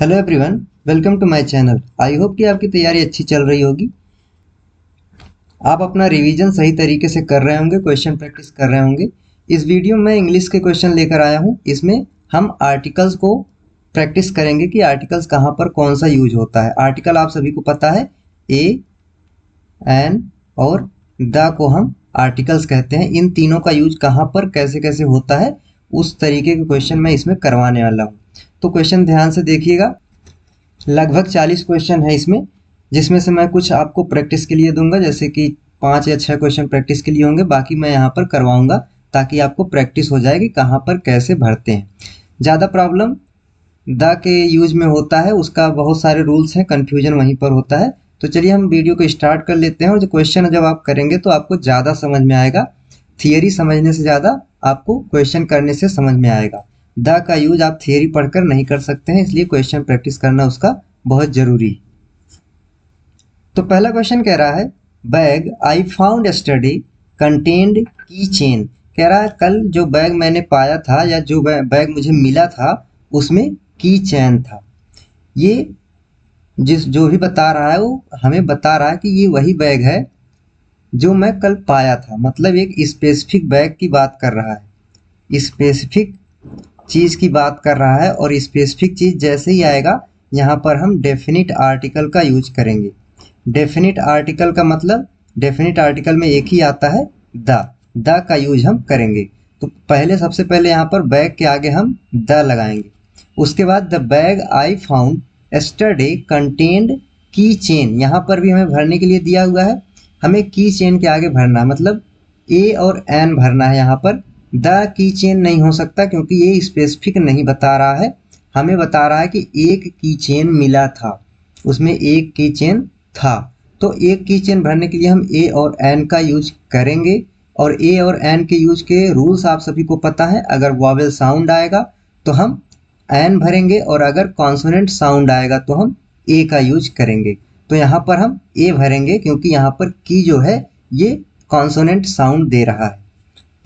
Hello everyone, welcome to my channel. I hope कि आपकी तैयारी अच्छी चल रही होगी। आप अपना रिवीजन सही तरीके से कर रहे होंगे, क्वेश्चन प्रैक्टिस कर रहे होंगे। इस वीडियो में इंग्लिश के क्वेश्चन लेकर आया हूं। इसमें हम आर्टिकल्स को प्रैक्टिस करेंगे कि आर्टिकल्स कहाँ पर कौन सा यूज होता है। आर्टिकल आप सभी को पता है, ए, एन और द को हम आर्टिकल्स कहते हैं। इन तीनों का यूज कहाँ पर कैसे कैसे होता है, उस तरीके के क्वेश्चन मैं इसमें करवाने वाला हूँ। तो क्वेश्चन ध्यान से देखिएगा। लगभग 40 क्वेश्चन है इसमें, जिसमें से मैं कुछ आपको प्रैक्टिस के लिए दूंगा, जैसे कि 5 या 6 क्वेश्चन प्रैक्टिस के लिए होंगे, बाकी मैं यहाँ पर करवाऊंगा ताकि आपको प्रैक्टिस हो जाए कि कहाँ पर कैसे भरते हैं। ज़्यादा प्रॉब्लम द के यूज में होता है, उसका बहुत सारे रूल्स हैं, कन्फ्यूजन वहीं पर होता है। तो चलिए हम वीडियो को स्टार्ट कर लेते हैं। और जो क्वेश्चन जब आप करेंगे तो आपको ज़्यादा समझ में आएगा। थियरी समझने से ज़्यादा आपको क्वेश्चन करने से समझ में आएगा। द का यूज आप थियरी पढ़कर नहीं कर सकते हैं, इसलिए क्वेश्चन प्रैक्टिस करना उसका बहुत जरूरी। तो पहला क्वेश्चन कह रहा है, bag I found yesterday contained की चेन। कह रहा है कल जो बैग मैंने पाया था या जो बैग मुझे मिला था उसमें की चेन था। ये जो भी बता रहा है वो हमें बता रहा है कि ये वही बैग है जो मैं कल पाया था। मतलब एक स्पेसिफिक बैग की बात कर रहा है, स्पेसिफिक चीज़ की बात कर रहा है। और स्पेसिफिक चीज़ जैसे ही आएगा यहाँ पर हम डेफिनिट आर्टिकल का यूज करेंगे। डेफिनिट आर्टिकल का मतलब, डेफिनिट आर्टिकल में एक ही आता है द का यूज हम करेंगे। तो पहले सबसे पहले यहाँ पर बैग के आगे हम द लगाएंगे। उसके बाद the bag I found yesterday contained की चेन। यहाँ पर भी हमें भरने के लिए दिया हुआ है, हमें की चेन के आगे भरना है, मतलब ए और एन भरना है। यहाँ पर द की चेन नहीं हो सकता क्योंकि ये स्पेसिफिक नहीं बता रहा है। हमें बता रहा है कि एक की चेन मिला था, उसमें एक की चेन था। तो एक की चेन भरने के लिए हम ए और एन का यूज करेंगे। और ए और एन के यूज के रूल्स आप सभी को पता है। अगर वॉवेल साउंड आएगा तो हम एन भरेंगे, और अगर कॉन्सोनेंट साउंड आएगा तो हम ए का यूज करेंगे। तो यहाँ पर हम ए भरेंगे क्योंकि यहाँ पर की जो है ये कॉन्सोनेंट साउंड दे रहा है।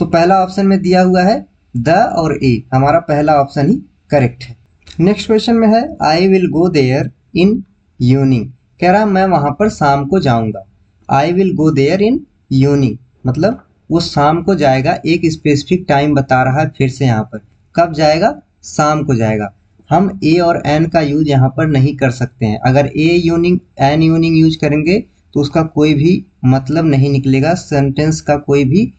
तो पहला ऑप्शन में दिया हुआ है द और ए, हमारा पहला ऑप्शन ही करेक्ट है। नेक्स्ट क्वेश्चन में है, I will go there in evening. कह रहा मैं वहां पर शाम को जाऊंगा। I will go there in evening मतलब वो शाम को जाएगा। एक स्पेसिफिक टाइम बता रहा है, फिर से यहाँ पर कब जाएगा, शाम को जाएगा। हम ए और एन का यूज यहाँ पर नहीं कर सकते हैं। अगर ए इवनिंग एन इवनिंग यूज करेंगे तो उसका कोई भी मतलब नहीं निकलेगा, सेंटेंस का कोई भी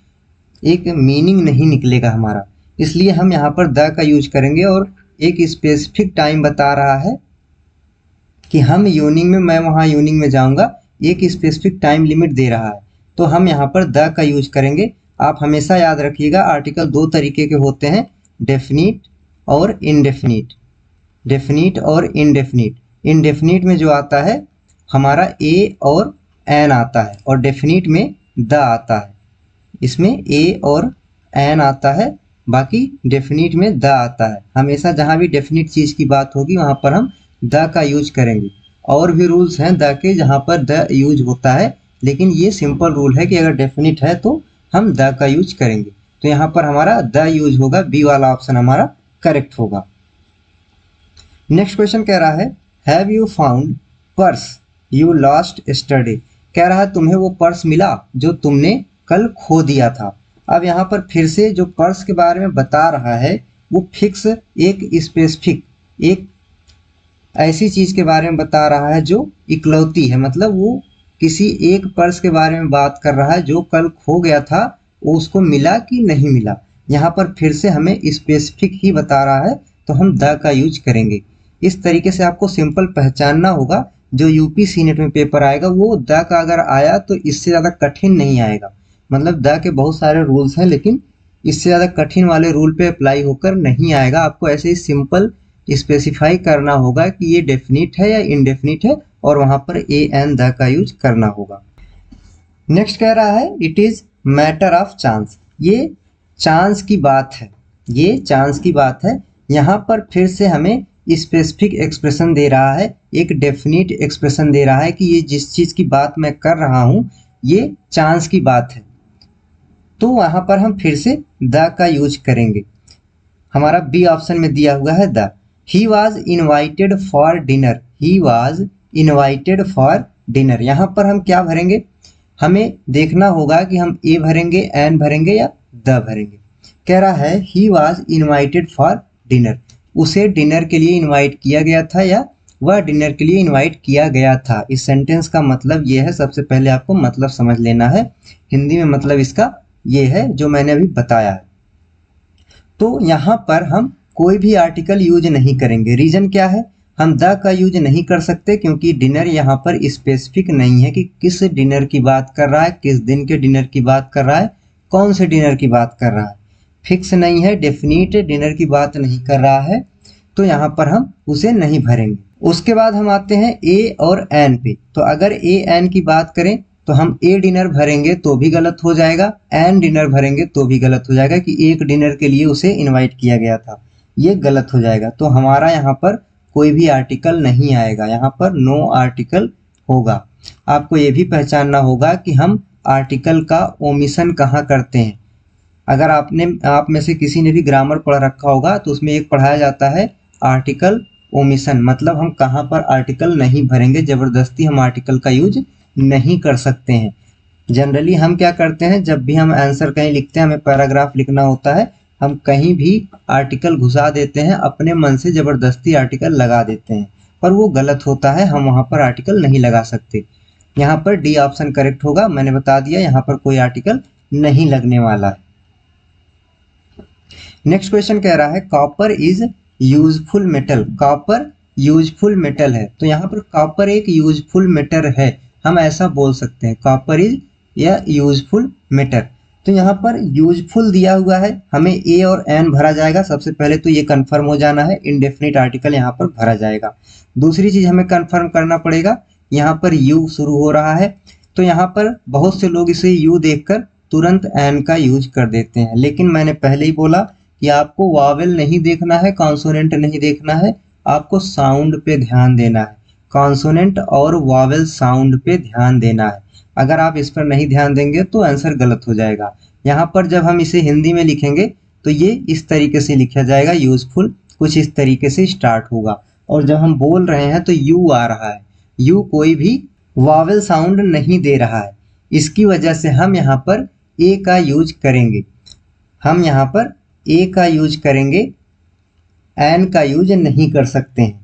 एक मीनिंग नहीं निकलेगा हमारा। इसलिए हम यहाँ पर द का यूज करेंगे। और एक स्पेसिफिक टाइम बता रहा है कि हम इवनिंग में, मैं वहाँ इवनिंग में जाऊँगा, एक स्पेसिफिक टाइम लिमिट दे रहा है, तो हम यहाँ पर द का यूज करेंगे। आप हमेशा याद रखिएगा आर्टिकल दो तरीके के होते हैं, डेफिनिट और इनडेफिनिट। डेफिनिट और इनडेफिनिट। इनडेफिनिट में जो आता है हमारा ए और एन आता है, और डेफिनिट में द आता है। इसमें ए और एन आता है, बाकी डेफिनिट में द आता है। हमेशा जहाँ भी डेफिनिट चीज़ की बात होगी वहाँ पर हम द का यूज करेंगे। और भी रूल्स हैं द के जहाँ पर द यूज होता है, लेकिन ये सिंपल रूल है कि अगर डेफिनिट है तो हम द का यूज करेंगे। तो यहाँ पर हमारा द यूज होगा, बी वाला ऑप्शन हमारा करेक्ट होगा। नेक्स्ट क्वेश्चन कह रहा है, have you found purse you lost yesterday. कह रहा है तुम्हें वो पर्स मिला जो तुमने कल खो दिया था। अब यहाँ पर फिर से जो पर्स के बारे में बता रहा है वो फिक्स एक स्पेसिफिक, एक ऐसी चीज के बारे में बता रहा है जो इकलौती है। मतलब वो किसी एक पर्स के बारे में बात कर रहा है जो कल खो गया था, वो उसको मिला कि नहीं मिला। यहाँ पर फिर से हमें स्पेसिफिक ही बता रहा है, तो हम द का यूज करेंगे। इस तरीके से आपको सिंपल पहचानना होगा। जो यूपी सीनेट में पेपर आएगा वो द का अगर आया तो इससे ज़्यादा कठिन नहीं आएगा। मतलब द के बहुत सारे रूल्स हैं, लेकिन इससे ज़्यादा कठिन वाले रूल पे अप्लाई होकर नहीं आएगा। आपको ऐसे ही सिंपल स्पेसिफाई करना होगा कि ये डेफिनिट है या इनडेफिनिट है, और वहाँ पर ए एन द का यूज करना होगा। नेक्स्ट कह रहा है, it is matter of chance. ये चांस की बात है, ये चांस की बात है। यहाँ पर फिर से हमें स्पेसिफिक एक्सप्रेशन दे रहा है, एक डेफिनिट एक्सप्रेशन दे रहा है कि ये जिस चीज़ की बात मैं कर रहा हूँ ये चांस की बात है। तो वहाँ पर हम फिर से द का यूज करेंगे। हमारा बी ऑप्शन में दिया हुआ है the. He was invited for dinner, he was invited for dinner. यहाँ पर हम क्या भरेंगे, हमें देखना होगा कि हम ए भरेंगे, एन भरेंगे या द भरेंगे। कह रहा है he was invited for dinner, उसे डिनर के लिए इन्वाइट किया गया था या वह डिनर के लिए इन्वाइट किया गया था। इस सेंटेंस का मतलब ये है, सबसे पहले आपको मतलब समझ लेना है। हिंदी में मतलब इसका ये है जो मैंने अभी बताया है। तो यहाँ पर हम कोई भी आर्टिकल यूज नहीं करेंगे। रीजन क्या है, हम द का यूज नहीं कर सकते क्योंकि डिनर यहाँ पर स्पेसिफिक नहीं है कि किस डिनर की बात कर रहा है, किस दिन के डिनर की बात कर रहा है, कौन से डिनर की बात कर रहा है, फिक्स नहीं है, डेफिनिट डिनर की बात नहीं कर रहा है, तो यहाँ पर हम उसे नहीं भरेंगे। उसके बाद हम आते हैं ए और एन पे। तो अगर ए एन की बात करें तो हम ए डिनर भरेंगे तो भी गलत हो जाएगा, एन डिनर भरेंगे तो भी गलत हो जाएगा कि एक डिनर के लिए उसे इनवाइट किया गया था, ये गलत हो जाएगा। तो हमारा यहाँ पर कोई भी आर्टिकल नहीं आएगा, यहाँ पर नो आर्टिकल होगा। आपको ये भी पहचानना होगा कि हम आर्टिकल का ओमिशन कहाँ करते हैं। अगर आप में से किसी ने भी ग्रामर पढ़ रखा होगा तो उसमें एक पढ़ाया जाता है आर्टिकल ओमिशन, मतलब हम कहाँ पर आर्टिकल नहीं भरेंगे, जबरदस्ती हम आर्टिकल का यूज नहीं कर सकते हैं। जनरली हम क्या करते हैं, जब भी हम आंसर कहीं लिखते हैं, हमें पैराग्राफ लिखना होता है, हम कहीं भी आर्टिकल घुसा देते हैं, अपने मन से जबरदस्ती आर्टिकल लगा देते हैं, पर वो गलत होता है, हम वहाँ पर आर्टिकल नहीं लगा सकते। यहाँ पर डी ऑप्शन करेक्ट होगा, मैंने बता दिया यहाँ पर कोई आर्टिकल नहीं लगने वाला है। नेक्स्ट क्वेश्चन कह रहा है copper is useful metal, copper useful metal है। तो यहाँ पर कॉपर एक यूजफुल मेटल है, हम ऐसा बोल सकते हैं कॉपर इज या यूजफुल मेटल। तो यहाँ पर यूजफुल दिया हुआ है, हमें ए और एन भरा जाएगा। सबसे पहले तो ये कंफर्म हो जाना है, इंडेफिनिट आर्टिकल यहाँ पर भरा जाएगा। दूसरी चीज हमें कंफर्म करना पड़ेगा, यहाँ पर यू शुरू हो रहा है, तो यहाँ पर बहुत से लोग इसे यू देखकर तुरंत एन का यूज कर देते हैं, लेकिन मैंने पहले ही बोला कि आपको वावेल नहीं देखना है, कॉन्सोनेंट नहीं देखना है, आपको साउंड पे ध्यान देना है। कॉन्सोनेंट और वावेल साउंड पे ध्यान देना है। अगर आप इस पर नहीं ध्यान देंगे तो आंसर गलत हो जाएगा। यहाँ पर जब हम इसे हिंदी में लिखेंगे तो ये इस तरीके से लिखा जाएगा, यूजफुल कुछ इस तरीके से स्टार्ट होगा, और जब हम बोल रहे हैं तो यू आ रहा है, यू कोई भी वावेल साउंड नहीं दे रहा है, इसकी वजह से हम यहाँ पर ए का यूज करेंगे, हम यहाँ पर ए का यूज करेंगे, एन का यूज नहीं कर सकते हैं।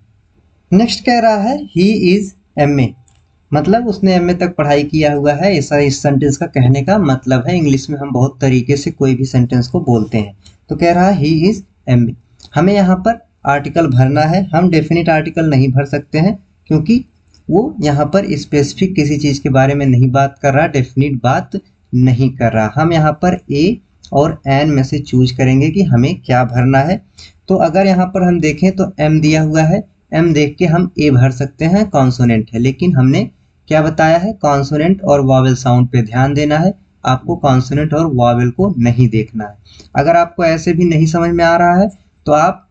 नेक्स्ट कह रहा है ही इज एमए, मतलब उसने एमए तक पढ़ाई किया हुआ है, ऐसा इस सेंटेंस का कहने का मतलब है। इंग्लिश में हम बहुत तरीके से कोई भी सेंटेंस को बोलते हैं। तो कह रहा है ही इज एमए, हमें यहाँ पर आर्टिकल भरना है। हम डेफिनेट आर्टिकल नहीं भर सकते हैं क्योंकि वो यहाँ पर स्पेसिफिक किसी चीज के बारे में नहीं बात कर रहा, डेफिनेट बात नहीं कर रहा। हम यहाँ पर ए और एन में से चूज करेंगे कि हमें क्या भरना है। तो अगर यहाँ पर हम देखें तो एम दिया हुआ है, एम देख के हम ए भर सकते हैं, कॉन्सोनेंट है, लेकिन हमने क्या बताया है, कॉन्सोनेंट और वावेल साउंड पे ध्यान देना है, आपको कॉन्सोनेंट और वावेल को नहीं देखना है। अगर आपको ऐसे भी नहीं समझ में आ रहा है तो आप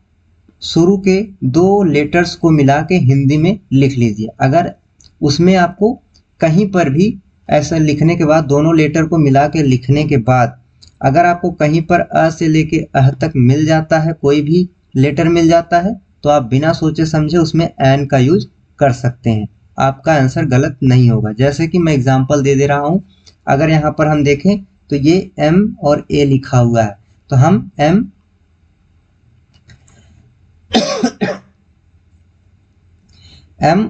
शुरू के दो लेटर्स को मिला के हिंदी में लिख लीजिए। अगर उसमें आपको कहीं पर भी ऐसा लिखने के बाद, दोनों लेटर को मिला के लिखने के बाद अगर आपको कहीं पर अ से लेके अह तक मिल जाता है, कोई भी लेटर मिल जाता है, तो आप बिना सोचे समझे उसमें एन का यूज कर सकते हैं, आपका आंसर गलत नहीं होगा। जैसे कि मैं एग्जांपल दे रहा हूं, अगर यहाँ पर हम देखें तो ये एम और ए लिखा हुआ है, तो हम एम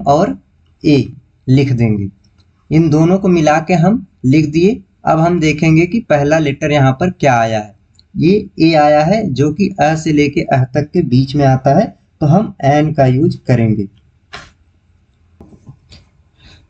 और ए लिख देंगे, इन दोनों को मिला के हम लिख दिए। अब हम देखेंगे कि पहला लेटर यहाँ पर क्या आया है, ये ए आया है जो कि अ से लेके अह तक के बीच में आता है, तो हम एन का यूज करेंगे।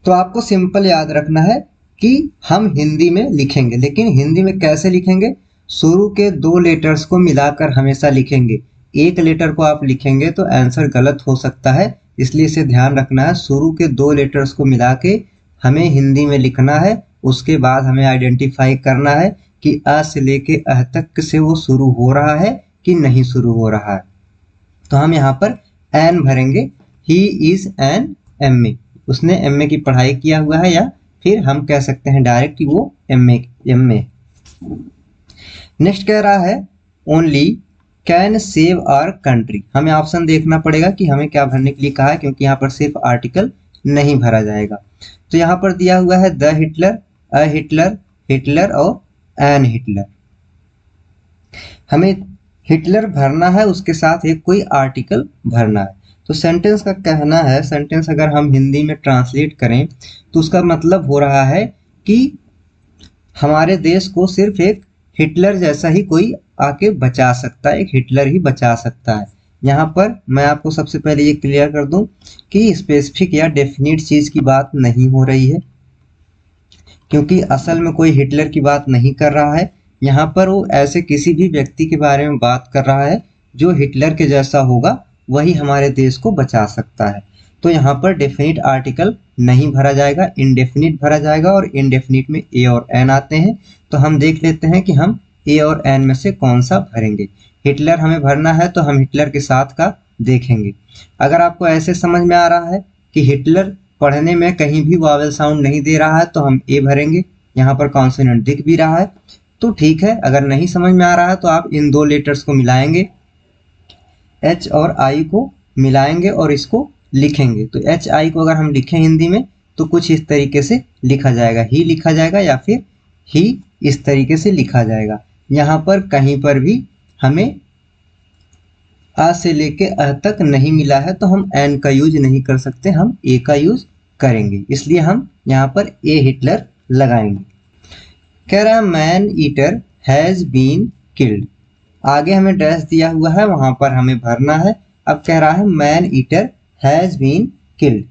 तो आपको सिंपल याद रखना है कि हम हिंदी में लिखेंगे, लेकिन हिंदी में कैसे लिखेंगे, शुरू के दो लेटर्स को मिलाकर हमेशा लिखेंगे। एक लेटर को आप लिखेंगे तो आंसर गलत हो सकता है, इसलिए इसे ध्यान रखना है। शुरू के दो लेटर्स को मिला के हमें हिंदी में लिखना है, उसके बाद हमें आइडेंटिफाई करना है कि अ से लेके अह तक से वो शुरू हो रहा है कि नहीं शुरू हो रहा है। तो हम यहाँ पर एन भरेंगे, ही इज एन एमए, उसने एमए की पढ़ाई किया हुआ है, या फिर हम कह सकते हैं डायरेक्ट कि वो एमए। नेक्स्ट कह रहा है only can save our country. हमें ऑप्शन देखना पड़ेगा कि हमें क्या भरने के लिए कहा है, क्योंकि यहाँ पर सिर्फ आर्टिकल नहीं भरा जाएगा। तो यहाँ पर दिया हुआ है the Hitler, a Hitler, Hitler और एन हिटलर। हमें हिटलर भरना है, उसके साथ एक कोई आर्टिकल भरना है। तो सेंटेंस का कहना है, सेंटेंस अगर हम हिंदी में ट्रांसलेट करें तो उसका मतलब हो रहा है कि हमारे देश को सिर्फ एक हिटलर जैसा ही कोई आके बचा सकता है, एक हिटलर ही बचा सकता है। यहाँ पर मैं आपको सबसे पहले ये क्लियर कर दूं कि स्पेसिफिक या डेफिनिट चीज की बात नहीं हो रही है, क्योंकि असल में कोई हिटलर की बात नहीं कर रहा है। यहाँ पर वो ऐसे किसी भी व्यक्ति के बारे में बात कर रहा है जो हिटलर के जैसा होगा, वही हमारे देश को बचा सकता है। तो यहाँ पर डेफिनिट आर्टिकल नहीं भरा जाएगा, इनडेफिनिट भरा जाएगा, और इनडेफिनिट में ए और एन आते हैं। तो हम देख लेते हैं कि हम ए और एन में से कौन सा भरेंगे। हिटलर हमें भरना है तो हम हिटलर के साथ का देखेंगे। अगर आपको ऐसे समझ में आ रहा है कि हिटलर पढ़ने में कहीं भी वावेल साउंड नहीं दे रहा है तो हम ए भरेंगे। यहाँ पर कॉन्सोनेंट दिख भी रहा है तो ठीक है। अगर नहीं समझ में आ रहा है तो आप इन दो लेटर्स को मिलाएंगे, एच और आई को मिलाएंगे और इसको लिखेंगे। तो एच आई को अगर हम लिखें हिंदी में तो कुछ इस तरीके से लिखा जाएगा, ही लिखा जाएगा या फिर ही इस तरीके से लिखा जाएगा। यहाँ पर कहीं पर भी हमें आ से लेके अ तक नहीं मिला है तो हम एन का यूज नहीं कर सकते, हम ए का यूज करेंगे। इसलिए हम यहाँ पर ए हिटलर लगाएंगे। कह रहा है man eater has been killed. आगे हमें डैश दिया हुआ है, वहां पर हमें भरना है। अब कह रहा है man eater has been killed.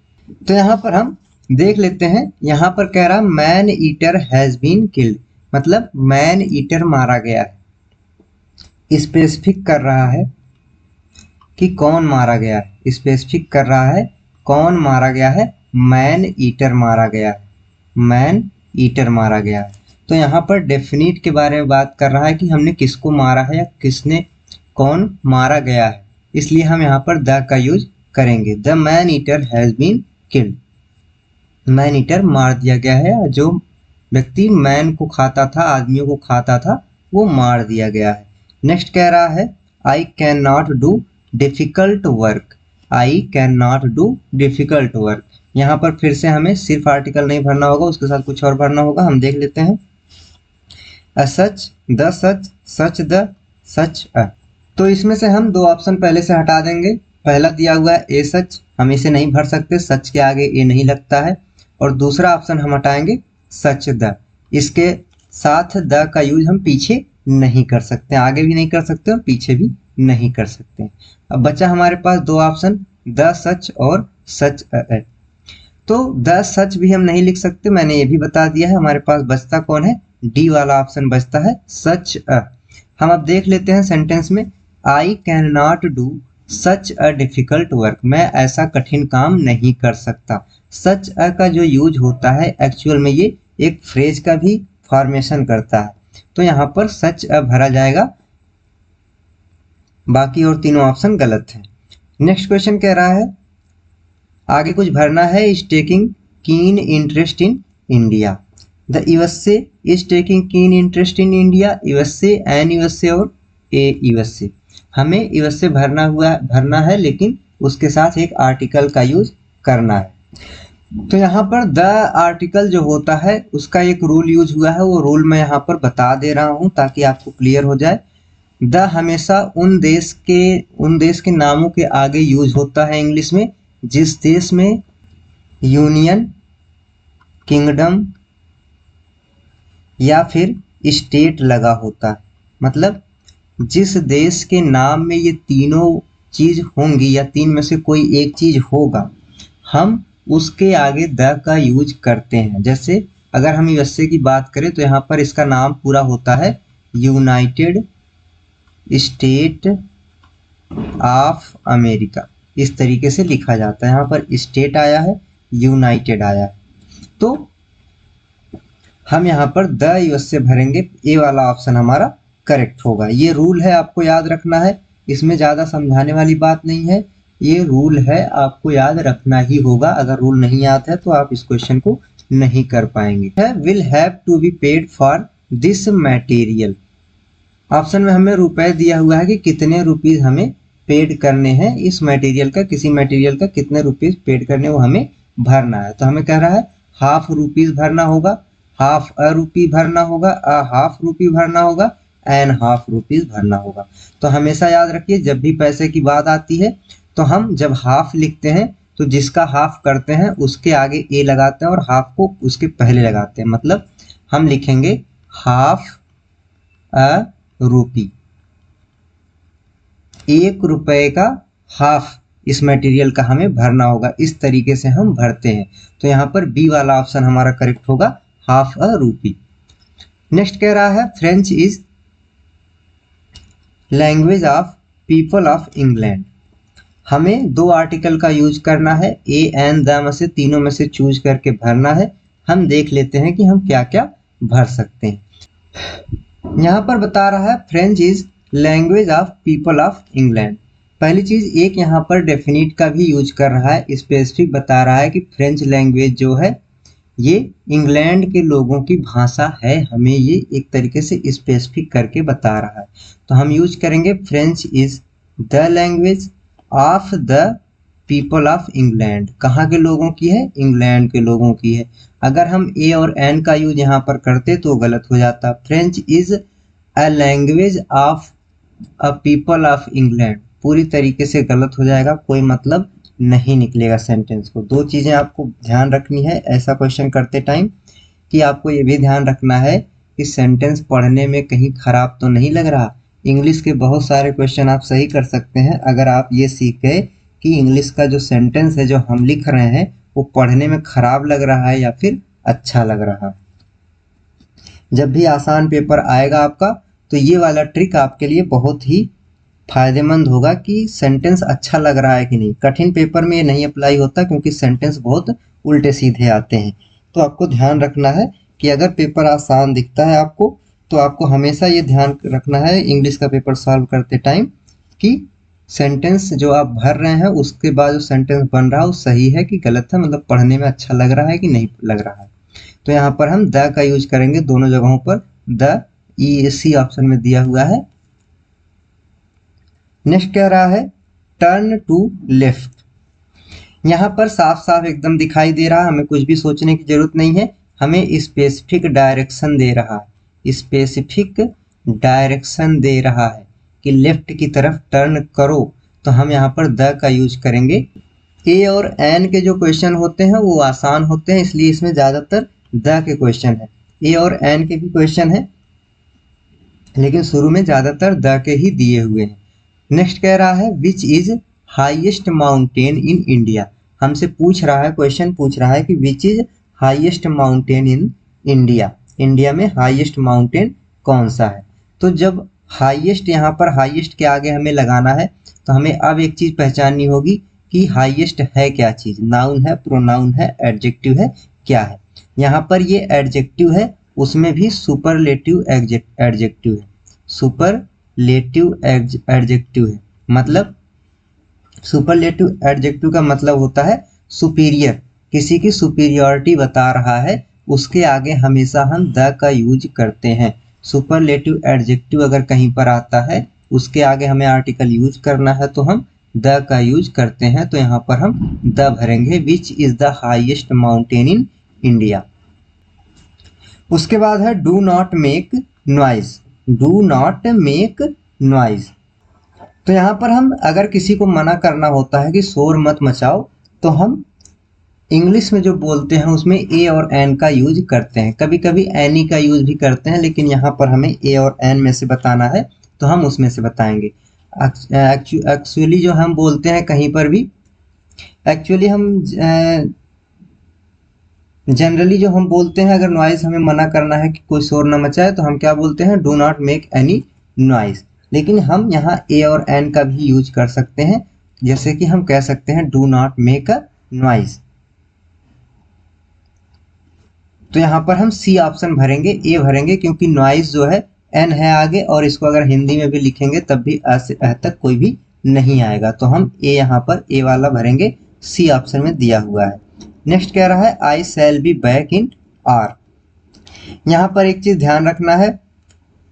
तो यहाँ पर हम देख लेते हैं, यहाँ पर कह रहा है man eater has been killed, मतलब मैन ईटर मारा गया है। स्पेसिफिक कर रहा है कि कौन मारा गया है, स्पेसिफिक कर रहा है कौन मारा गया है, मैन ईटर मारा गया है, मैन ईटर मारा गया है। तो यहाँ पर डेफिनिट के बारे में बात कर रहा है कि हमने किसको मारा है या किसने कौन मारा गया है, इसलिए हम यहाँ पर द का यूज करेंगे। The man eater has been killed, man eater मार दिया गया है। जो व्यक्ति मैन को खाता था, आदमियों को खाता था, वो मार दिया गया है। नेक्स्ट कह रहा है I can not do difficult work, I can not do difficult work. यहाँ पर फिर से हमें सिर्फ आर्टिकल नहीं भरना होगा, उसके साथ कुछ और भरना होगा। हम देख लेते हैं अ सच, द सच, सच द, सच अ। तो इसमें से हम दो ऑप्शन पहले से हटा देंगे। पहला दिया हुआ है ए सच, हम इसे नहीं भर सकते, सच के आगे ए नहीं लगता है। और दूसरा ऑप्शन हम हटाएंगे सच द, इसके साथ द का यूज हम पीछे नहीं कर सकते, आगे भी नहीं कर सकते और पीछे भी नहीं कर सकते। अब बचा हमारे पास दो ऑप्शन, द सच और सच अ। तो द सच भी हम नहीं लिख सकते, मैंने ये भी बता दिया है। हमारे पास बचता कौन है, डी वाला ऑप्शन बचता है, सच अ। हम अब देख लेते हैं सेंटेंस में, I can not do such a difficult work, मैं ऐसा कठिन काम नहीं कर सकता। सच अ का जो यूज होता है एक्चुअल में ये एक फ्रेज का भी फॉर्मेशन करता है, तो यहाँ पर सच अ भरा जाएगा, बाकी और तीनों ऑप्शन गलत हैं। नेक्स्ट क्वेश्चन कह रहा है आगे कुछ भरना है, is taking keen interest in India. The USA is taking keen interest in India, USA, an USA और ए यूएसए। हमें यूएसए भरना है लेकिन उसके साथ एक आर्टिकल का यूज करना है। तो यहाँ पर द आर्टिकल जो होता है उसका एक रूल यूज हुआ है, वो रूल मैं यहाँ पर बता दे रहा हूँ ताकि आपको क्लियर हो जाए। द हमेशा उन देश के नामों के आगे यूज होता है इंग्लिश में जिस देश में यूनियन, किंगडम या फिर स्टेट लगा होता है। मतलब जिस देश के नाम में ये तीनों चीज होंगी या तीन में से कोई एक चीज होगा, हम उसके आगे द का यूज करते हैं। जैसे अगर हम यूएसए की बात करें तो यहाँ पर इसका नाम पूरा होता है यूनाइटेड स्टेट ऑफ अमेरिका, इस तरीके से लिखा जाता है। यहाँ पर स्टेट आया है, यूनाइटेड आया है, तो हम यहाँ पर द यूएसए भरेंगे, ए वाला ऑप्शन हमारा करेक्ट होगा। ये रूल है, आपको याद रखना है, इसमें ज़्यादा समझाने वाली बात नहीं है, ये रूल है, आपको याद रखना ही होगा। अगर रूल नहीं याद है तो आप इस क्वेश्चन को नहीं कर पाएंगे। Will have to be paid for this material, option में हमें रुपए दिया हुआ है कि कितने रुपीज हमें पेड करने हैं इस मटेरियल का, किसी मटेरियल का कितने रुपीज पेड करने वो हमें भरना है। तो हमें कह रहा है हाफ रुपीज भरना होगा, हाफ अ रुपी भरना होगा, अ हाफ रुपी भरना होगा, एन हाफ रुपीज भरना होगा। तो हमेशा याद रखिए जब भी पैसे की बात आती है तो हम जब हाफ लिखते हैं तो जिसका हाफ करते हैं उसके आगे ए लगाते हैं और हाफ को उसके पहले लगाते हैं। मतलब हम लिखेंगे हाफ अ रुपी, 1 रुपए का हाफ इस मटेरियल का हमें भरना होगा। इस तरीके से हम भरते हैं। तो यहाँ पर बी वाला ऑप्शन हमारा करेक्ट होगा, हाफ अ रुपी। नेक्स्ट कह रहा है French is language of people of England. हमें 2 आर्टिकल का यूज करना है, ए एंड द में से तीनों में से चूज करके भरना है। हम देख लेते हैं कि हम क्या क्या भर सकते हैं। यहाँ पर बता रहा है French is language of people of England. पहली चीज एक यहाँ पर डेफिनिट का भी यूज कर रहा है, स्पेसिफिक बता रहा है कि फ्रेंच लैंग्वेज जो है ये इंग्लैंड के लोगों की भाषा है। हमें ये एक तरीके से स्पेसिफिक करके बता रहा है। तो हम यूज करेंगे French is the language of the people of England. कहाँ के लोगों की है? इंग्लैंड के लोगों की है। अगर हम ए और एन का यूज यहाँ पर करते तो गलत हो जाता। French is a language of a people of England पूरी तरीके से गलत हो जाएगा, कोई मतलब नहीं निकलेगा सेंटेंस को। 2 चीजें आपको ध्यान रखनी है ऐसा क्वेश्चन करते टाइम, कि आपको ये भी ध्यान रखना है कि सेंटेंस पढ़ने में कहीं खराब तो नहीं लग रहा। इंग्लिश के बहुत सारे क्वेश्चन आप सही कर सकते हैं अगर आप ये सीख गए कि इंग्लिश का जो सेंटेंस है जो हम लिख रहे हैं वो पढ़ने में खराब लग रहा है या फिर अच्छा लग रहा है। जब भी आसान पेपर आएगा आपका तो ये वाला ट्रिक आपके लिए बहुत ही फायदेमंद होगा कि सेंटेंस अच्छा लग रहा है कि नहीं। कठिन पेपर में ये नहीं अप्लाई होता क्योंकि सेंटेंस बहुत उल्टे सीधे आते हैं। तो आपको ध्यान रखना है कि अगर पेपर आसान दिखता है आपको तो आपको हमेशा ये ध्यान रखना है इंग्लिश का पेपर सॉल्व करते टाइम कि सेंटेंस जो आप भर रहे हैं उसके बाद जो सेंटेंस बन रहा है वो सही है कि गलत है, मतलब पढ़ने में अच्छा लग रहा है कि नहीं लग रहा है। तो यहाँ पर हम द का यूज करेंगे दोनों जगहों पर। द सी ऑप्शन में दिया हुआ है। नेक्स्ट कह रहा है टर्न टू लेफ्ट। यहाँ पर साफ साफ एकदम दिखाई दे रहा है, हमें कुछ भी सोचने की जरूरत नहीं है। हमें स्पेसिफिक डायरेक्शन दे रहा है, स्पेसिफिक डायरेक्शन दे रहा है कि लेफ्ट की तरफ टर्न करो। तो हम यहाँ पर द का यूज करेंगे। ए और एन के जो क्वेश्चन होते हैं वो आसान होते हैं, इसलिए इसमें ज्यादातर द के क्वेश्चन है। ए और एन के भी क्वेश्चन है लेकिन शुरू में ज्यादातर द के ही दिए हुए हैं। नेक्स्ट कह रहा है which is highest mountain in India. हमसे पूछ रहा है, क्वेश्चन पूछ रहा है कि which is highest mountain in India. India में हाईएस्ट माउंटेन कौन सा है? तो जब हाईएस्ट यहाँ पर हाईएस्ट के आगे हमें लगाना है तो हमें अब एक चीज पहचाननी होगी कि हाईएस्ट है क्या चीज, नाउन है, प्रोनाउन है, एडजेक्टिव है, क्या है। यहाँ पर ये एडजेक्टिव है, उसमें भी सुपरलेटिव एडजेक्टिव है, सुपरलेटिव एडजेक्टिव है। मतलब सुपरलेटिव एडजेक्टिव का मतलब होता है सुपीरियर, किसी की सुपीरियरिटी बता रहा है, उसके आगे हमेशा हम द का यूज करते हैं। सुपरलेटिव एडजेक्टिव अगर कहीं पर आता है उसके आगे हमें आर्टिकल यूज करना है तो हम द का यूज करते हैं। तो यहाँ पर हम द भरेंगे, which is the highest mountain in India. उसके बाद है do not make noise, do not make noise. तो यहाँ पर हम अगर किसी को मना करना होता है कि शोर मत मचाओ तो हम इंग्लिश में जो बोलते हैं उसमें ए और एन का यूज करते हैं, कभी कभी एनी का यूज भी करते हैं, लेकिन यहाँ पर हमें ए और एन में से बताना है तो हम उसमें से बताएंगे। एक्चुअली जो हम बोलते हैं कहीं पर भी, एक्चुअली हम जनरली जो हम बोलते हैं अगर नॉइज हमें मना करना है कि कोई शोर ना मचाए तो हम क्या बोलते हैं, do not make any noise. लेकिन हम यहाँ ए और एन का भी यूज कर सकते हैं, जैसे कि हम कह सकते हैं do not make a noise. तो यहाँ पर हम सी ऑप्शन भरेंगे, ए भरेंगे, क्योंकि नॉइज जो है एन है आगे और इसको अगर हिंदी में भी लिखेंगे तब भी अ से अह तक कोई भी नहीं आएगा। तो हम ए यहाँ पर ए वाला भरेंगे, सी ऑप्शन में दिया हुआ है। नेक्स्ट कह रहा है I shall be back in hour. यहाँ पर एक चीज ध्यान रखना है,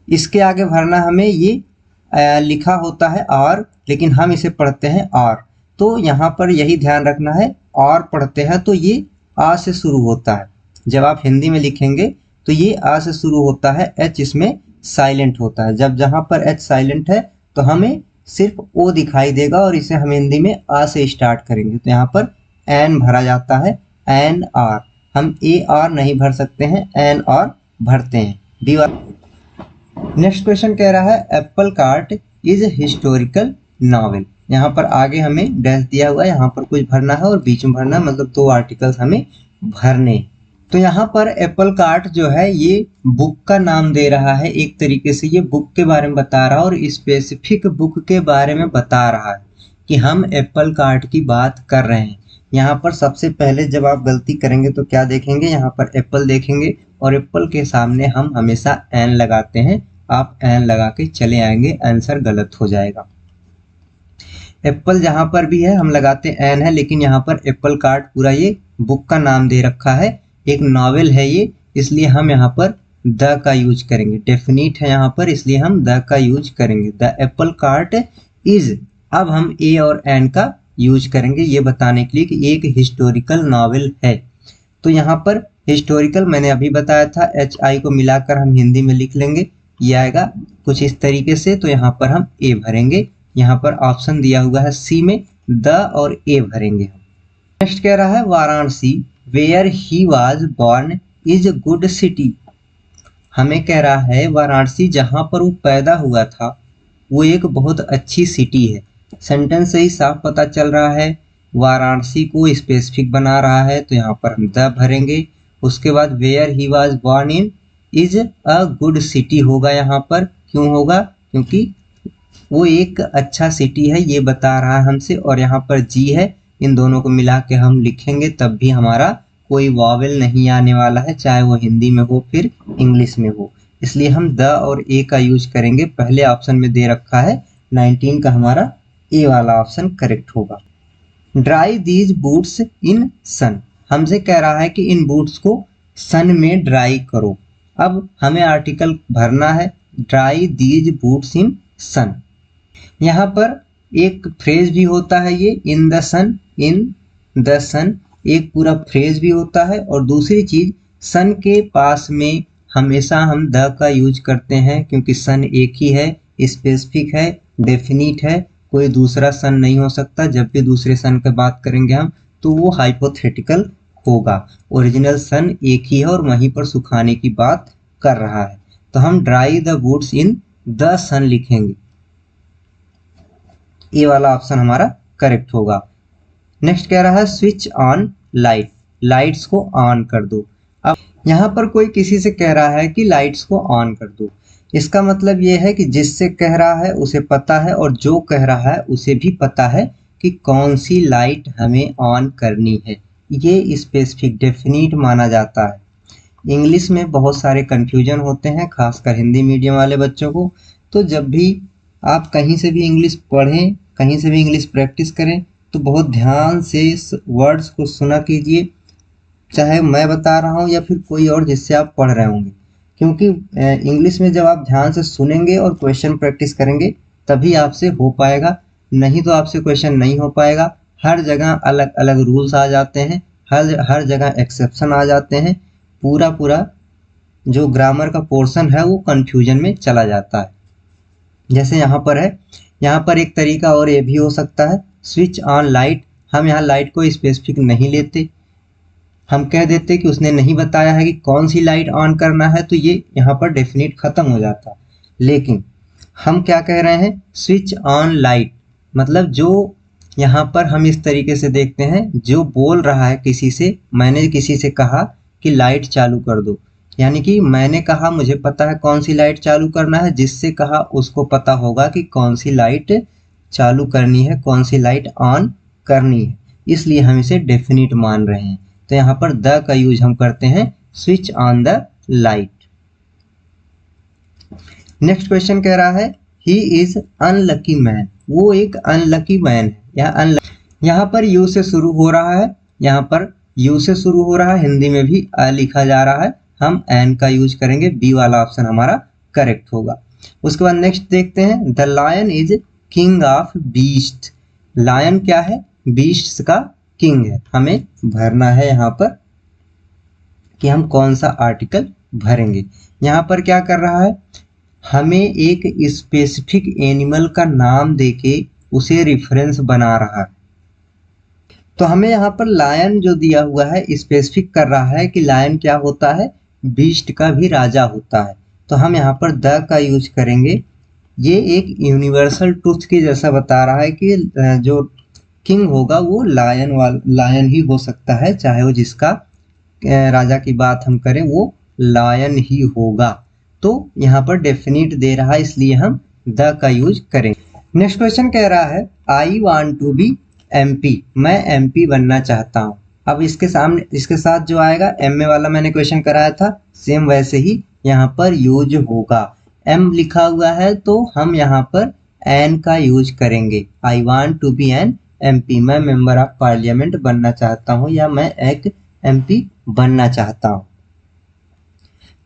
इसके आगे भरना हमें ये लिखा होता है और, लेकिन हम इसे पढ़ते हैं और। तो यहाँ पर यही ध्यान रखना है, और पढ़ते हैं तो ये आ से शुरू होता है। जब आप हिंदी में लिखेंगे तो ये आ से शुरू होता है, एच इसमें साइलेंट होता है। जब जहाँ पर एच साइलेंट है तो हमें सिर्फ ओ दिखाई देगा और इसे हम हिंदी में आ से स्टार्ट करेंगे। तो यहाँ पर एन भरा जाता है, एन आर। हम ए आर नहीं भर सकते हैं, एन आर भरते हैं। बी वाला नेक्स्ट क्वेश्चन कह रहा है Apple cart is historical novel. यहाँ पर आगे हमें डैश दिया हुआ है, यहाँ पर कुछ भरना है और बीच में भरना, मतलब 2 आर्टिकल्स हमें भरने। तो यहाँ पर एप्पल कार्ट जो है ये बुक का नाम दे रहा है, एक तरीके से ये बुक के बारे में बता रहा है और स्पेसिफिक बुक के बारे में बता रहा है कि हम एप्पल कार्ट की बात कर रहे हैं। यहाँ पर सबसे पहले जब आप गलती करेंगे तो क्या देखेंगे, यहाँ पर एप्पल देखेंगे और एप्पल के सामने हम हमेशा एन लगाते हैं। आप एन लगा के चले आएंगे, आंसर गलत हो जाएगा। एप्पल जहाँ पर भी है हम लगाते एन है, लेकिन यहाँ पर एप्पल कार्ट पूरा ये बुक का नाम दे रखा है, एक नॉवेल है ये, इसलिए हम यहाँ पर द का यूज करेंगे। डेफिनिट है यहाँ पर, इसलिए हम द का यूज करेंगे। द एप्पल कार्ट इज, अब हम ए और एन का यूज करेंगे ये बताने के लिए कि एक हिस्टोरिकल नॉवेल है। तो यहाँ पर हिस्टोरिकल मैंने अभी बताया था, एच आई को मिलाकर हम हिंदी में लिख लेंगे, ये आएगा कुछ इस तरीके से। तो यहाँ पर हम ए भरेंगे, यहाँ पर ऑप्शन दिया हुआ है सी में, द और ए भरेंगे हम। नेक्स्ट कह रहा है Varanasi where he was born is good city. हमें कह रहा है वाराणसी जहाँ पर वो पैदा हुआ था वो एक बहुत अच्छी सिटी है। सेंटेंस से ही साफ पता चल रहा है, वाराणसी को स्पेसिफिक बना रहा है, तो यहाँ पर हम द भरेंगे। उसके बाद where he was born in is a good city होगा यहाँ पर। क्यों होगा, क्योंकि वो एक अच्छा सिटी है ये बता रहा है हमसे। और यहाँ पर जी है, इन दोनों को मिला के हम लिखेंगे तब भी हमारा कोई वॉवेल नहीं आने वाला है, चाहे वो हिंदी में हो फिर इंग्लिश में हो, इसलिए हम द और ए का यूज करेंगे। पहले ऑप्शन में दे रखा है 19 का, हमारा ए वाला ऑप्शन करेक्ट होगा। ड्राई दीज बूट्स इन सन, हमसे कह रहा है कि इन बूट्स को सन में ड्राई करो। अब हमें आर्टिकल भरना है, ड्राई दीज बूट्स इन सन। यहाँ पर एक फ्रेज भी होता है ये, इन द सन, इन द सन एक पूरा फ्रेज भी होता है। और दूसरी चीज, सन के पास में हमेशा हम द का यूज करते हैं, क्योंकि सन एक ही है, स्पेसिफिक है, डेफिनिट है, कोई दूसरा सन नहीं हो सकता। जब भी दूसरे सन की बात करेंगे हम तो वो हाइपोथेटिकल होगा। ओरिजिनल सन एक ही है और वहीं पर सुखाने की बात कर रहा है। तो हम dry the boots in the sun लिखेंगे, ये वाला ऑप्शन हमारा करेक्ट होगा। नेक्स्ट कह रहा है स्विच ऑन लाइट, लाइट्स को ऑन कर दो। अब यहाँ पर कोई किसी से कह रहा है कि लाइट्स को ऑन कर दो, इसका मतलब ये है कि जिससे कह रहा है उसे पता है और जो कह रहा है उसे भी पता है कि कौन सी लाइट हमें ऑन करनी है। ये स्पेसिफिक डेफिनिट माना जाता है। इंग्लिश में बहुत सारे कन्फ्यूजन होते हैं, खासकर हिंदी मीडियम वाले बच्चों को। तो जब भी आप कहीं से भी इंग्लिश पढ़ें, कहीं से भी इंग्लिश प्रैक्टिस करें, तो बहुत ध्यान से इस वर्ड्स को सुना कीजिए, चाहे मैं बता रहा हूँ या फिर कोई और जिससे आप पढ़ रहे होंगे। क्योंकि इंग्लिश में जब आप ध्यान से सुनेंगे और क्वेश्चन प्रैक्टिस करेंगे तभी आपसे हो पाएगा, नहीं तो आपसे क्वेश्चन नहीं हो पाएगा। हर जगह अलग अलग रूल्स आ जाते हैं, हर जगह एक्सेप्शन आ जाते हैं, पूरा जो ग्रामर का पोर्शन है वो कन्फ्यूजन में चला जाता है। जैसे यहाँ पर है, यहाँ पर एक तरीका और ये भी हो सकता है, स्विच ऑन लाइट। हम यहाँ लाइट को स्पेसिफिक नहीं लेते, हम कह देते कि उसने नहीं बताया है कि कौन सी लाइट ऑन करना है, तो ये यहाँ पर डेफिनेट खत्म हो जाता। लेकिन हम क्या कह रहे हैं, स्विच ऑन लाइट, मतलब जो यहाँ पर हम इस तरीके से देखते हैं, जो बोल रहा है किसी से, मैंने किसी से कहा कि लाइट चालू कर दो, यानी कि मैंने कहा मुझे पता है कौन सी लाइट चालू करना है, जिससे कहा उसको पता होगा कि कौन सी लाइट चालू करनी है, कौन सी लाइट ऑन करनी है, इसलिए हम इसे डेफिनेट मान रहे हैं। तो यहाँ पर द का यूज हम करते हैं, switch on the light. Next question कह रहा है ही इज अनलकी मैन, वो एक अनलकी मैन है। यहाँ पर यू से शुरू हो रहा है, यहाँ पर यू से शुरू हो रहा है, हिंदी में भी अ लिखा जा रहा है, हम एन का यूज करेंगे। बी वाला ऑप्शन हमारा करेक्ट होगा। उसके बाद नेक्स्ट देखते हैं, the lion is king of beast. Lion क्या है? बीस्ट का किंग है। हमें भरना है यहाँ पर कि हम कौन सा आर्टिकल भरेंगे। यहाँ पर क्या कर रहा है, हमें एक स्पेसिफिक एनिमल का नाम देके उसे रेफरेंस बना रहा है। तो हमें यहाँ पर लायन जो दिया हुआ है स्पेसिफिक कर रहा है कि लायन क्या होता है? बीस्ट का भी राजा होता है। तो हम यहाँ पर द का यूज करेंगे। ये एक यूनिवर्सल ट्रुथ की जैसा बता रहा है कि जो किंग होगा वो लायन ही हो सकता है, चाहे वो जिसका राजा की बात हम करें वो लायन ही होगा। तो यहाँ पर डेफिनेट दे रहा है, इसलिए हम द का यूज करेंगे। नेक्स्ट क्वेश्चन कह रहा है, I want to be MP। मैं MP बनना चाहता हूँ। अब इसके साथ जो आएगा MA वाला मैंने क्वेश्चन कराया था, सेम वैसे ही यहाँ पर यूज होगा। M लिखा हुआ है तो हम यहाँ पर N का यूज करेंगे। I want to be an MP। मैं मेंबर ऑफ पार्लियामेंट बनना चाहता हूँ या मैं एक MP बनना चाहता हूँ।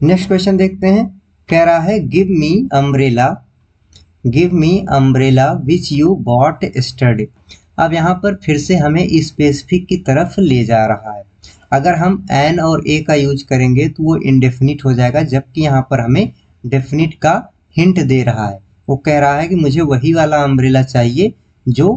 नेक्स्ट क्वेश्चन देखते हैं, कह रहा है, give me umbrella which you bought study. अब यहाँ पर फिर से हमें स्पेसिफिक की तरफ ले जा रहा है। अगर हम एन और ए का यूज करेंगे तो वो इंडेफिनिट हो जाएगा, जबकि यहाँ पर हमें डेफिनिट का हिंट दे रहा है। वो कह रहा है कि मुझे वही वाला अम्ब्रेला चाहिए जो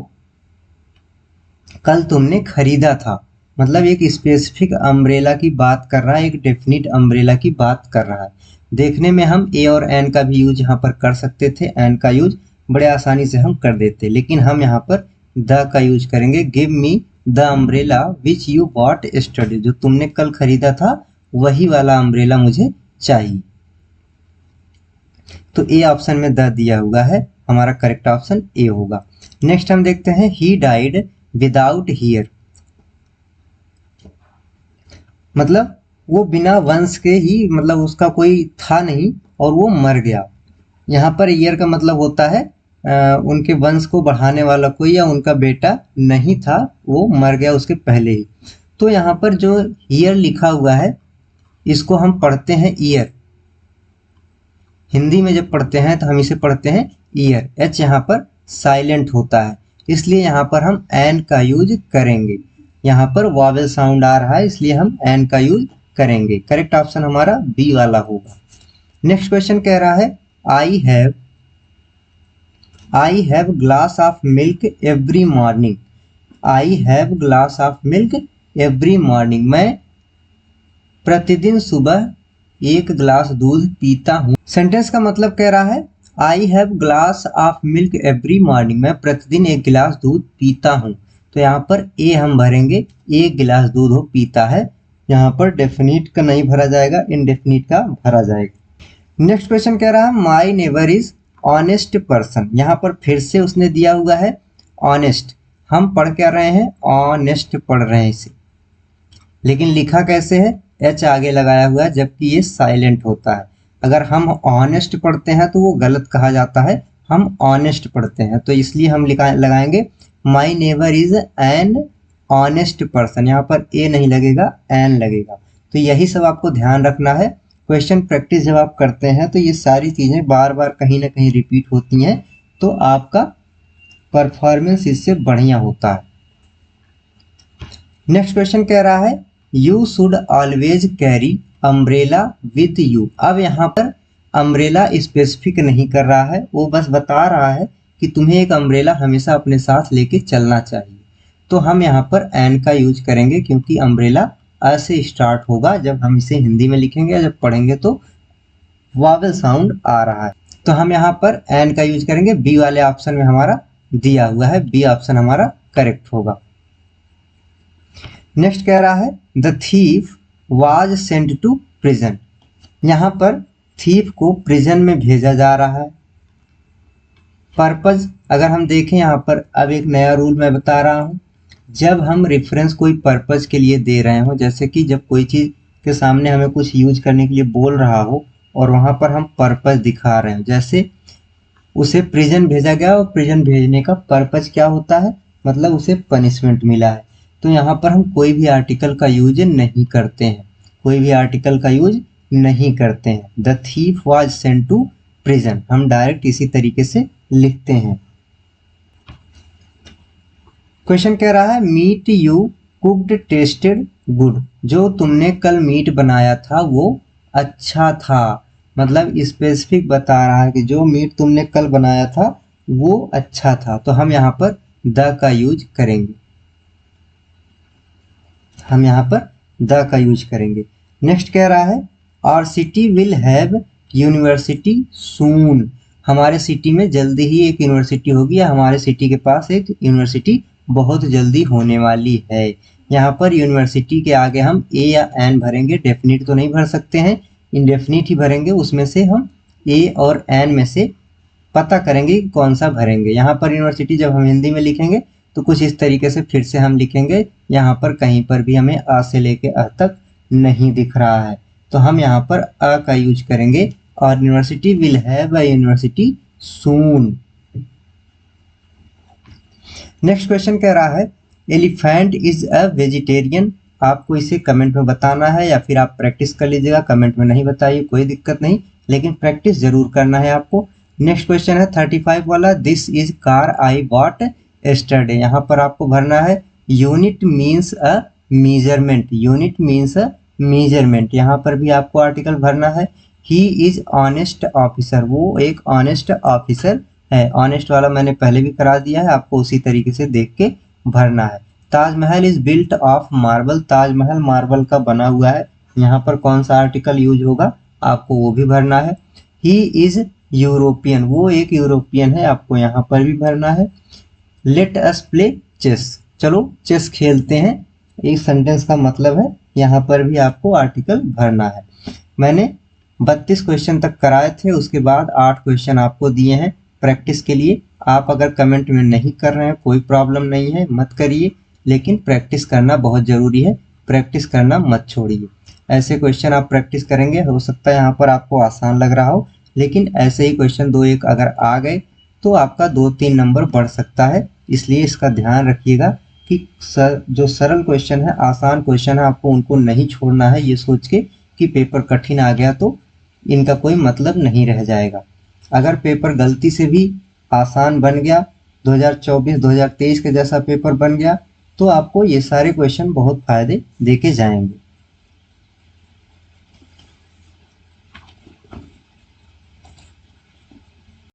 कल तुमने खरीदा था। मतलब एक स्पेसिफिक अम्ब्रेला की बात कर रहा है, एक डेफिनिट अम्ब्रेला की बात कर रहा है। देखने में हम ए और एन का भी यूज यहाँ पर कर सकते थे, एन का यूज बड़े आसानी से हम कर देते, लेकिन हम यहाँ पर द का यूज करेंगे। Give me the umbrella which you bought yesterday. जो तुमने कल खरीदा था वही वाला अम्ब्रेला मुझे चाहिए। तो ए ऑप्शन में द दिया हुआ है, हमारा करेक्ट ऑप्शन ए होगा। नेक्स्ट हम देखते हैं, ही डाइड विदाउट हियर। मतलब वो बिना वंश के ही, मतलब उसका कोई था नहीं और वो मर गया। यहाँ पर ईयर का मतलब होता है उनके वंश को बढ़ाने वाला कोई या उनका बेटा नहीं था, वो मर गया उसके पहले ही। तो यहाँ पर जो ईयर लिखा हुआ है इसको हम पढ़ते हैं ईयर। हिंदी में जब पढ़ते हैं तो हम इसे पढ़ते हैं ईयर। एच यहाँ पर साइलेंट होता है, इसलिए यहाँ पर हम एन का यूज करेंगे। यहाँ पर वॉवेल साउंड आ रहा है, इसलिए हम एन का यूज करेंगे। करेक्ट ऑप्शन हमारा बी वाला होगा। नेक्स्ट क्वेश्चन कह रहा है, I have glass of milk every morning. I have glass of milk every morning. मैं प्रतिदिन सुबह एक गिलास दूध पीता हूँ। सेंटेंस का मतलब कह रहा है, I have glass of milk every morning. मैं प्रतिदिन एक गिलास दूध पीता हूँ। तो यहाँ पर ए हम भरेंगे, एक गिलास दूध वो पीता है। यहाँ पर डेफिनिट का नहीं भरा जाएगा, इनडेफिनिट का भरा जाएगा। नेक्स्ट क्वेश्चन कह रहा है, my neighbour is honest person. यहाँ पर फिर से उसने दिया हुआ है ऑनेस्ट। हम पढ़ क्या रहे हैं? ऑनेस्ट पढ़ रहे हैं इसे, लेकिन लिखा कैसे है? एच आगे लगाया हुआ है, जबकि ये साइलेंट होता है। अगर हम ऑनेस्ट पढ़ते हैं तो वो गलत कहा जाता है, हम ऑनेस्ट पढ़ते हैं तो इसलिए हम लगाएंगे my neighbour is an honest person. यहाँ पर ए नहीं लगेगा, एन लगेगा। तो यही सब आपको ध्यान रखना है। क्वेश्चन प्रैक्टिस जब आप करते हैं तो ये सारी चीज़ें बार बार कहीं ना कहीं रिपीट होती हैं, तो आपका परफॉर्मेंस इससे बढ़िया होता है। नेक्स्ट क्वेश्चन कह रहा है, you should always carry umbrella with you. अब यहाँ पर अम्ब्रेला स्पेसिफिक नहीं कर रहा है, वो बस बता रहा है कि तुम्हें एक अम्ब्रेला हमेशा अपने साथ लेके चलना चाहिए। तो हम यहाँ पर एन का यूज करेंगे, क्योंकि अम्ब्रेला ऐसे स्टार्ट होगा। जब हम इसे हिंदी में लिखेंगे या जब पढ़ेंगे तो वॉवेल साउंड आ रहा है, तो हम यहाँ पर एन का यूज करेंगे। बी वाले ऑप्शन में हमारा दिया हुआ है, बी ऑप्शन हमारा करेक्ट होगा। नेक्स्ट कह रहा है, the thief was sent to prison. यहाँ पर थीफ को प्रिजन में भेजा जा रहा है। पर्पज अगर हम देखें यहाँ पर, अब एक नया रूल मैं बता रहा हूँ। जब हम रेफरेंस कोई पर्पज के लिए दे रहे हो, जैसे कि जब कोई चीज़ के सामने हमें कुछ यूज करने के लिए बोल रहा हो और वहाँ पर हम पर्पज दिखा रहे हो, जैसे उसे प्रिजन भेजा गया और प्रिजन भेजने का पर्पज क्या होता है? मतलब उसे पनिशमेंट मिला है। तो यहाँ पर हम कोई भी आर्टिकल का यूज नहीं करते हैं, कोई भी आर्टिकल का यूज नहीं करते हैं। The thief was sent to present, हम डायरेक्ट इसी तरीके से लिखते हैं। क्वेश्चन कह रहा है meat you cooked tasted good, जो तुमने कल मीट बनाया था वो अच्छा था। मतलब स्पेसिफिक बता रहा है कि जो मीट तुमने कल बनाया था वो अच्छा था, तो हम यहाँ पर द का यूज करेंगे, हम यहाँ पर द का यूज करेंगे। नेक्स्ट कह रहा है our city will have university soon, हमारे सिटी में जल्दी ही एक यूनिवर्सिटी होगी, या हमारे सिटी के पास एक यूनिवर्सिटी बहुत जल्दी होने वाली है। यहाँ पर यूनिवर्सिटी के आगे हम ए या एन भरेंगे, डेफिनिट तो नहीं भर सकते हैं, इंडेफिनिट ही भरेंगे। उसमें से हम ए और एन में से पता करेंगे कि कौन सा भरेंगे। यहाँ पर यूनिवर्सिटी जब हम हिंदी में लिखेंगे तो कुछ इस तरीके से फिर से हम लिखेंगे, यहाँ पर कहीं पर भी हमें आ से लेके अ तक नहीं दिख रहा है, तो हम यहाँ पर अ का यूज करेंगे और university will have a university soon. Next question कह रहा है एलिफेंट इज अ वेजिटेरियन, आपको इसे कमेंट में बताना है या फिर आप प्रैक्टिस कर लीजिएगा, कमेंट में नहीं बताइए कोई दिक्कत नहीं, लेकिन प्रैक्टिस जरूर करना है आपको। नेक्स्ट क्वेश्चन है 35 वाला, this is car I bought yesterday, यहाँ पर आपको भरना है यूनिट मीन्स अ मेजरमेंट, यूनिट मीन्स अ मेजरमेंट, यहाँ पर भी आपको आर्टिकल भरना है। ही इज ऑनेस्ट ऑफिसर, वो एक ऑनेस्ट ऑफिसर है, ऑनेस्ट वाला मैंने पहले भी करा दिया है, आपको उसी तरीके से देख के भरना है। Taj Mahal is built of marble, Taj Mahal marble का बना हुआ है, यहाँ पर कौन सा आर्टिकल यूज होगा आपको वो भी भरना है। ही इज यूरोपियन, वो एक यूरोपियन है, आपको यहाँ पर भी भरना है। लेट अस प्ले चेस, चलो चेस खेलते हैं, एक सेंटेंस का मतलब है, यहाँ पर भी आपको आर्टिकल भरना है। मैंने 32 क्वेश्चन तक कराए थे, उसके बाद 8 क्वेश्चन आपको दिए हैं प्रैक्टिस के लिए। आप अगर कमेंट में नहीं कर रहे हैं कोई प्रॉब्लम नहीं है, मत करिए, लेकिन प्रैक्टिस करना बहुत ज़रूरी है, प्रैक्टिस करना मत छोड़िए। ऐसे क्वेश्चन आप प्रैक्टिस करेंगे, हो सकता है यहाँ पर आपको आसान लग रहा हो, लेकिन ऐसे ही क्वेश्चन 2-1 अगर आ गए तो आपका 2-3 नंबर बढ़ सकता है, इसलिए इसका ध्यान रखिएगा कि जो सरल क्वेश्चन है, आसान क्वेश्चन है, आपको उनको नहीं छोड़ना है ये सोच के कि पेपर कठिन आ गया तो इनका कोई मतलब नहीं रह जाएगा। अगर पेपर गलती से भी आसान बन गया, 2024-2023 के जैसा पेपर बन गया, तो आपको ये सारे क्वेश्चन बहुत फायदे देके जाएंगे।